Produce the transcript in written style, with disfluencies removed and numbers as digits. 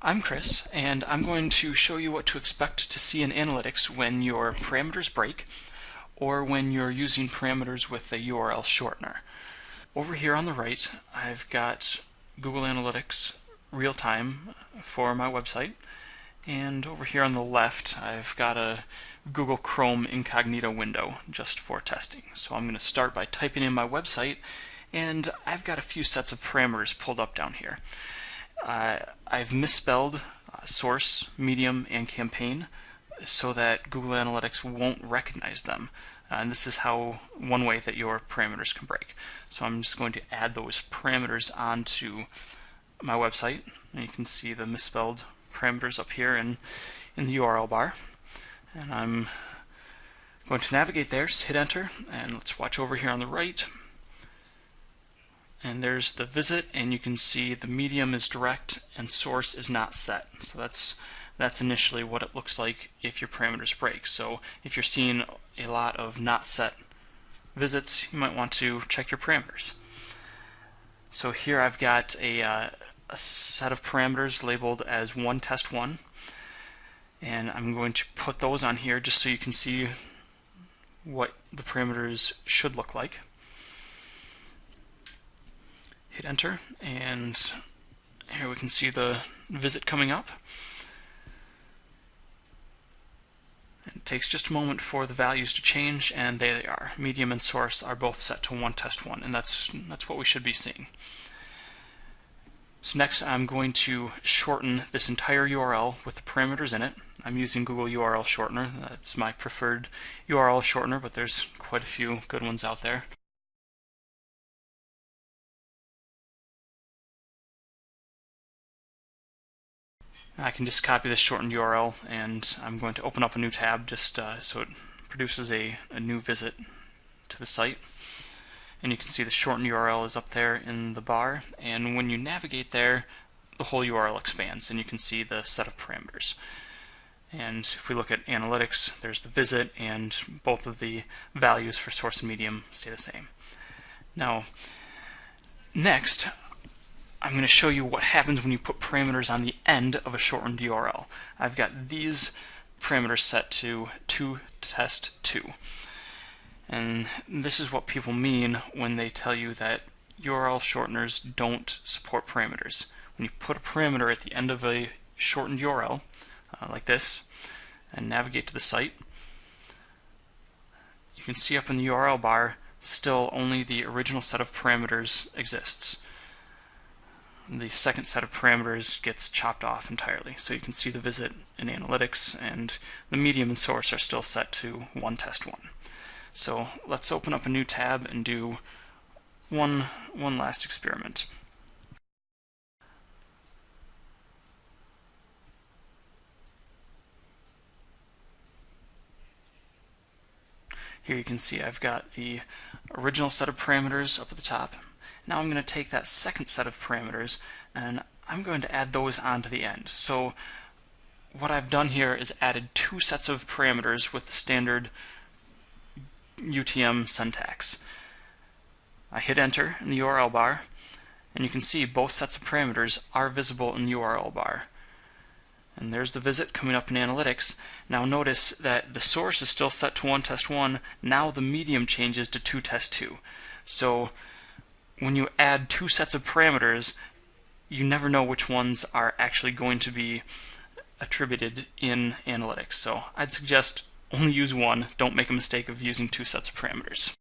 I'm Chris, and I'm going to show you what to expect to see in analytics when your parameters break or when you're using parameters with a URL shortener. Over here on the right, I've got Google Analytics real-time for my website, and over here on the left, I've got a Google Chrome incognito window just for testing. So I'm going to start by typing in my website, and I've got a few sets of parameters pulled up down here. I've misspelled source, medium, and campaign so that Google Analytics won't recognize them. And this is one way that your parameters can break. So I'm just going to add those parameters onto my website. And you can see the misspelled parameters up here in the URL bar. And I'm going to navigate there, just hit enter, and let's watch over here on the right. And there's the visit, and you can see the medium is direct and source is not set. So that's initially what it looks like if your parameters break. So if you're seeing a lot of not set visits, you might want to check your parameters. So here I've got a set of parameters labeled as one test one, and I'm going to put those on here just so you can see what the parameters should look like. Hit enter, and here we can see the visit coming up. It takes just a moment for the values to change, and there they are. Medium and source are both set to one test one, and that's what we should be seeing. So next I'm going to shorten this entire URL with the parameters in it. I'm using Google URL Shortener. That's my preferred URL shortener, but there's quite a few good ones out there. I can just copy this shortened URL, and I'm going to open up a new tab just so it produces a new visit to the site. And you can see the shortened URL is up there in the bar, and when you navigate there, the whole URL expands, and you can see the set of parameters. And if we look at analytics, there's the visit, and both of the values for source and medium stay the same. Now, next, I'm going to show you what happens when you put parameters on the end of a shortened URL. I've got these parameters set to test2. And this is what people mean when they tell you that URL shorteners don't support parameters. When you put a parameter at the end of a shortened URL, like this, and navigate to the site, you can see up in the URL bar still only the original set of parameters exists. The second set of parameters gets chopped off entirely. So you can see the visit in analytics, and the medium and source are still set to one test one. So let's open up a new tab and do one last experiment. Here you can see I've got the original set of parameters up at the top. Now I'm going to take that second set of parameters and I'm going to add those onto the end. So what I've done here is added two sets of parameters with the standard UTM syntax. I hit enter in the URL bar, and you can see both sets of parameters are visible in the URL bar. And there's the visit coming up in analytics. Now notice that the source is still set to one test one. Now the medium changes to two test two. So when you add two sets of parameters, you never know which ones are actually going to be attributed in analytics. So I'd suggest only use one. Don't make a mistake of using two sets of parameters.